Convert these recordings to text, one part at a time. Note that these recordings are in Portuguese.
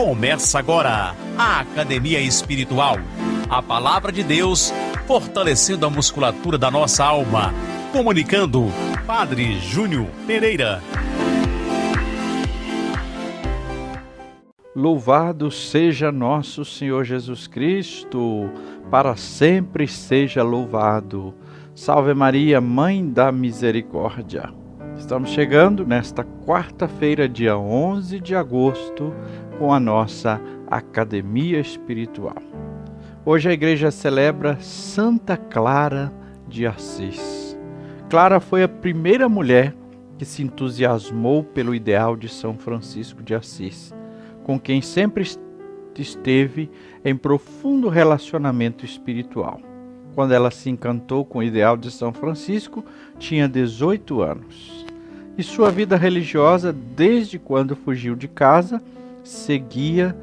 Começa agora a Academia Espiritual. A Palavra de Deus fortalecendo a musculatura da nossa alma. Comunicando, Padre Júnior Pereira. Louvado seja nosso Senhor Jesus Cristo, para sempre seja louvado. Salve Maria, Mãe da Misericórdia. Estamos chegando nesta quarta-feira, dia 11 de agosto, com a nossa Academia Espiritual. Hoje a igreja celebra Santa Clara de Assis. Clara foi a primeira mulher que se entusiasmou pelo ideal de São Francisco de Assis, com quem sempre esteve em profundo relacionamento espiritual. Quando ela se encantou com o ideal de São Francisco, tinha 18 anos. E sua vida religiosa, desde quando fugiu de casa, seguia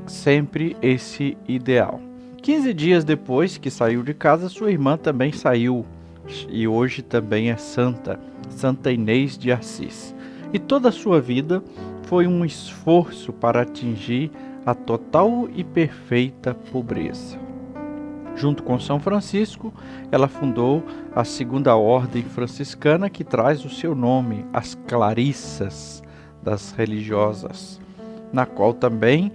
sempre esse ideal. 15 dias depois que saiu de casa, sua irmã também saiu, e hoje também é Santa Inês de Assis. E toda a sua vida foi um esforço para atingir a total e perfeita pobreza. Junto com São Francisco, ela fundou a segunda ordem franciscana, que traz o seu nome, as Clarissas das religiosas, na qual também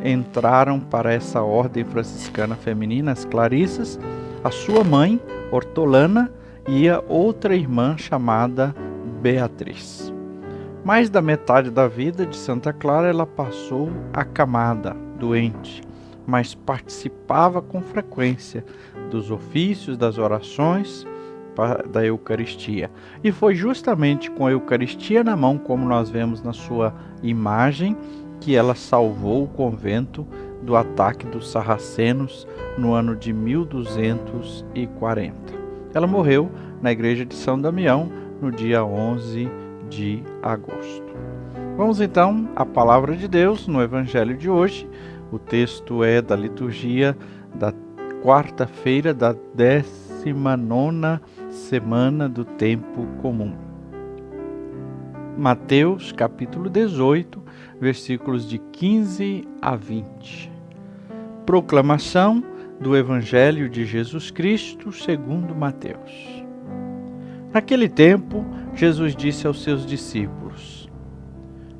entraram para essa ordem franciscana feminina, as Clarissas, a sua mãe, Hortolana, e a outra irmã chamada Beatriz. Mais da metade da vida de Santa Clara ela passou acamada, doente, mas participava com frequência dos ofícios, das orações, da Eucaristia. E foi justamente com a Eucaristia na mão, como nós vemos na sua imagem, que ela salvou o convento do ataque dos sarracenos no ano de 1240. Ela morreu na igreja de São Damião no dia 11 de agosto. Vamos então à palavra de Deus no Evangelho de hoje. O texto é da liturgia da quarta-feira da 19ª semana do tempo comum. Mateus capítulo 18, versículos de 15 a 20. Proclamação do Evangelho de Jesus Cristo segundo Mateus. Naquele tempo, Jesus disse aos seus discípulos: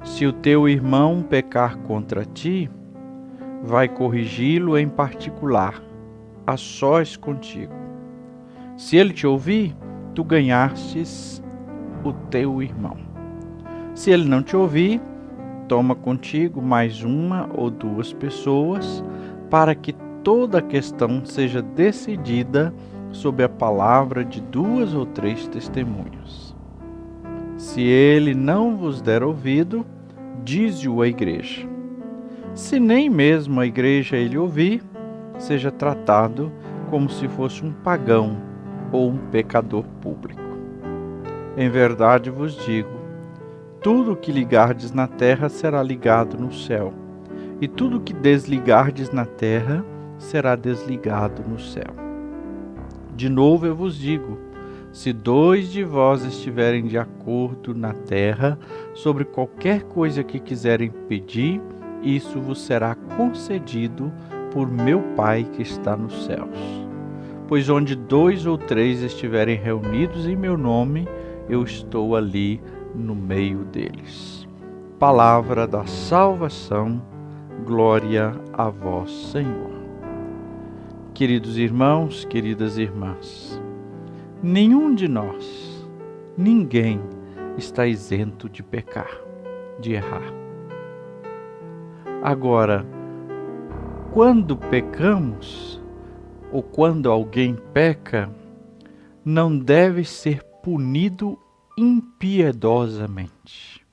Se o teu irmão pecar contra ti, vai corrigi-lo em particular, a sós contigo. Se ele te ouvir, tu ganhastes o teu irmão. Se ele não te ouvir, toma contigo mais uma ou duas pessoas, para que toda a questão seja decidida sob a palavra de 2 ou 3 testemunhas. Se ele não vos der ouvido, dize-o à igreja. Se nem mesmo a igreja ele ouvir, seja tratado como se fosse um pagão ou um pecador público. Em verdade vos digo, tudo o que ligardes na terra será ligado no céu, e tudo o que desligardes na terra será desligado no céu. De novo eu vos digo, se 2 de vós estiverem de acordo na terra sobre qualquer coisa que quiserem pedir, isso vos será concedido por meu Pai que está nos céus. Pois onde 2 ou 3 estiverem reunidos em meu nome, eu estou ali no meio deles. Palavra da salvação, glória a vós, Senhor. Queridos irmãos, queridas irmãs, nenhum de nós, ninguém está isento de pecar, de errar. Agora, quando pecamos, ou quando alguém peca, não deve ser punido impiedosamente.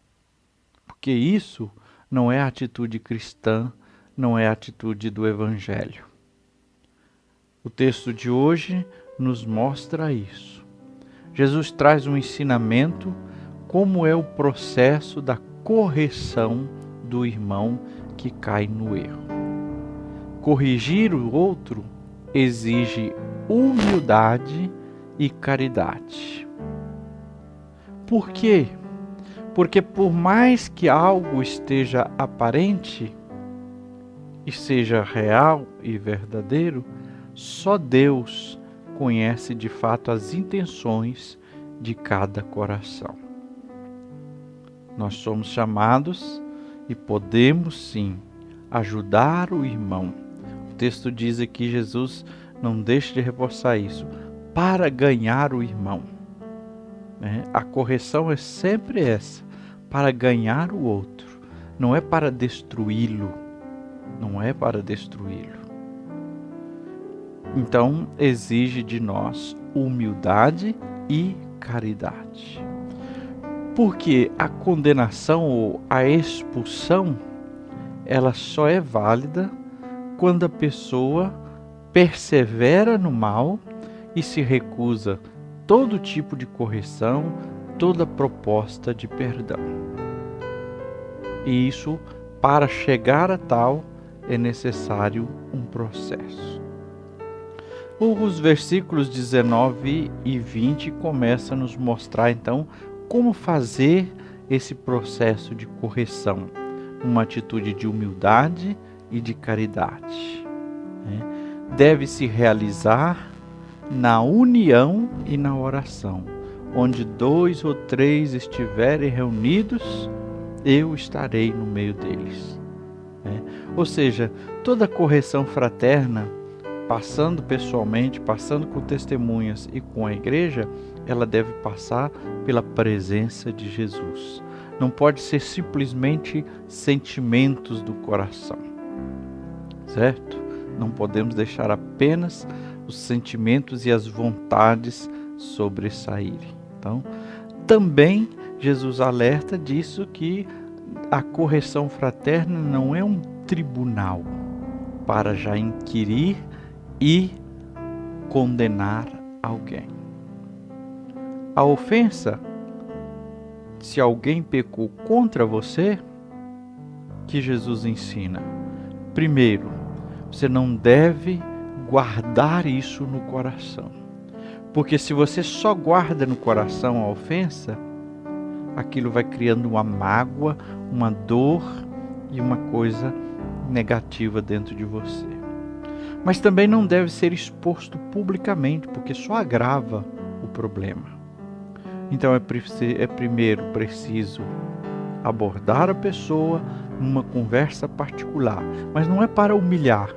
Porque isso não é atitude cristã, não é atitude do Evangelho. O texto de hoje nos mostra isso. Jesus traz um ensinamento, como é o processo da correção do irmão que cai no erro. Corrigir o outro exige humildade e caridade. Por quê? Porque por mais que algo esteja aparente e seja real e verdadeiro, só Deus conhece de fato as intenções de cada coração. Nós somos chamados e podemos sim ajudar o irmão. O texto diz aqui, Jesus não deixa de reforçar isso, para ganhar o irmão. A correção é sempre essa, para ganhar o outro, não é para destruí-lo, não é para destruí-lo. Então, exige de nós humildade e caridade. Porque a condenação ou a expulsão, ela só é válida quando a pessoa persevera no mal e se recusa todo tipo de correção, toda proposta de perdão. E isso, para chegar a tal, é necessário um processo. Os versículos 19 e 20 começam a nos mostrar, então, como fazer esse processo de correção, uma atitude de humildade e de caridade. Deve-se realizar na união e na oração, onde 2 ou 3 estiverem reunidos, eu estarei no meio deles. Ou seja, toda correção fraterna, passando pessoalmente, passando com testemunhas e com a igreja, ela deve passar pela presença de Jesus. Não pode ser simplesmente sentimentos do coração, certo? Não podemos deixar apenas os sentimentos e as vontades sobressaírem. Então, também Jesus alerta disso, que a correção fraterna não é um tribunal para já inquirir e condenar alguém. A ofensa, se alguém pecou contra você, que Jesus ensina, primeiro, você não deve guardar isso no coração. Porque se você só guarda no coração a ofensa, aquilo vai criando uma mágoa, uma dor e uma coisa negativa dentro de você. Mas também não deve ser exposto publicamente, porque só agrava o problema. Então é primeiro preciso abordar a pessoa numa conversa particular, mas não é para humilhar,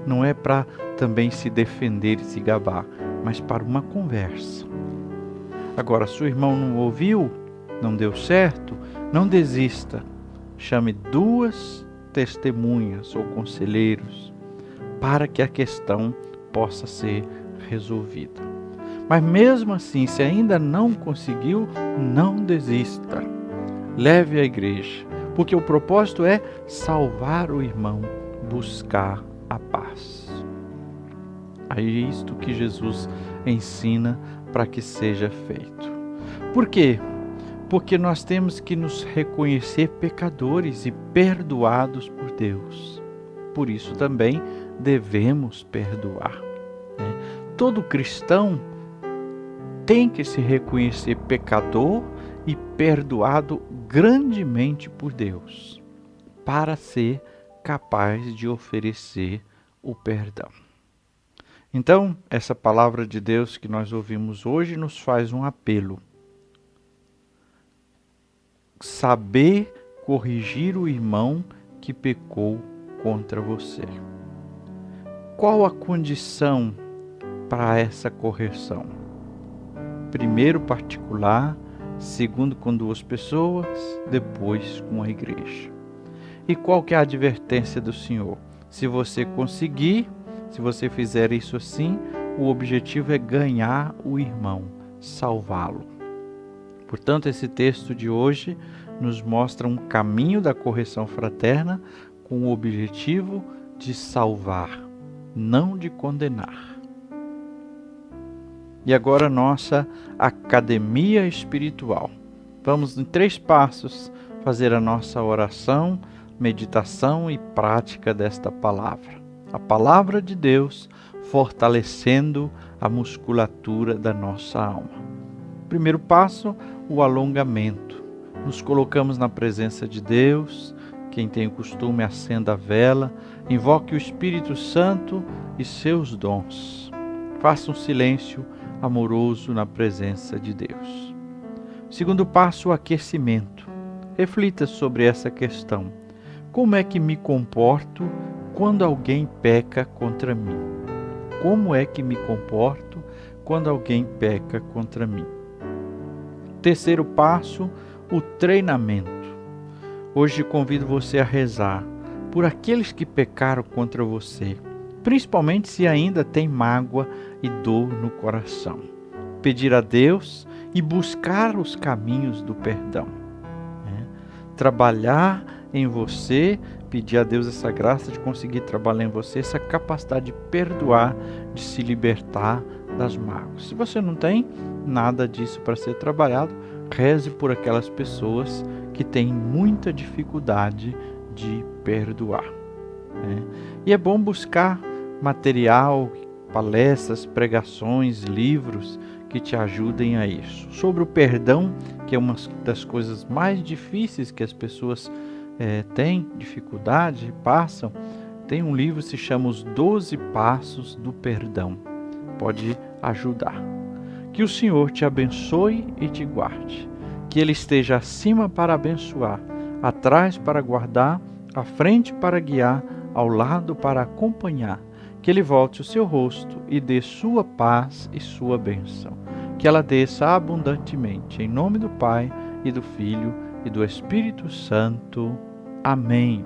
não é para também se defender e se gabar, mas para uma conversa. Agora, se o irmão não ouviu, não deu certo, não desista. Chame 2 testemunhas ou conselheiros para que a questão possa ser resolvida. Mas mesmo assim, se ainda não conseguiu, não desista. Leve à igreja, porque o propósito é salvar o irmão, buscar a paz. É isto que Jesus ensina para que seja feito. Por quê? Porque nós temos que nos reconhecer pecadores e perdoados por Deus. Por isso também devemos perdoar. Todo cristão tem que se reconhecer pecador e perdoado grandemente por Deus, para ser capaz de oferecer o perdão. Então, essa palavra de Deus que nós ouvimos hoje nos faz um apelo. Saber corrigir o irmão que pecou contra você. Qual a condição para essa correção? Primeiro particular, segundo com 2 pessoas, depois com a igreja. E qual que é a advertência do Senhor? Se você conseguir, se você fizer isso assim, o objetivo é ganhar o irmão, salvá-lo. Portanto, esse texto de hoje nos mostra um caminho da correção fraterna com o objetivo de salvar, não de condenar. E agora nossa academia espiritual. Vamos em 3 passos fazer a nossa oração, meditação e prática desta palavra. A palavra de Deus fortalecendo a musculatura da nossa alma. Primeiro passo, o alongamento. Nos colocamos na presença de Deus. Quem tem o costume, acenda a vela, invoque o Espírito Santo e seus dons. Faça um silêncio amoroso na presença de Deus. Segundo passo, o aquecimento. Reflita sobre essa questão. Como é que me comporto quando alguém peca contra mim? Como é que me comporto quando alguém peca contra mim? Terceiro passo, o treinamento. Hoje convido você a rezar por aqueles que pecaram contra você, principalmente se ainda tem mágoa e dor no coração. Pedir a Deus e buscar os caminhos do perdão. Trabalhar em você, pedir a Deus essa graça de conseguir trabalhar em você, essa capacidade de perdoar, de se libertar das mágoas. Se você não tem nada disso para ser trabalhado, reze por aquelas pessoas que têm muita dificuldade de perdoar. E é bom buscar material, palestras, pregações, livros que te ajudem a isso. Sobre o perdão, que é uma das coisas mais difíceis que as pessoas têm dificuldade, passam, tem um livro que se chama Os 12 Passos do Perdão. Pode ajudar. Que o Senhor te abençoe e te guarde. Que Ele esteja acima para abençoar, atrás para guardar, à frente para guiar, ao lado para acompanhar. Que Ele volte o seu rosto e dê sua paz e sua bênção. Que ela desça abundantemente. Em nome do Pai, e do Filho, e do Espírito Santo. Amém.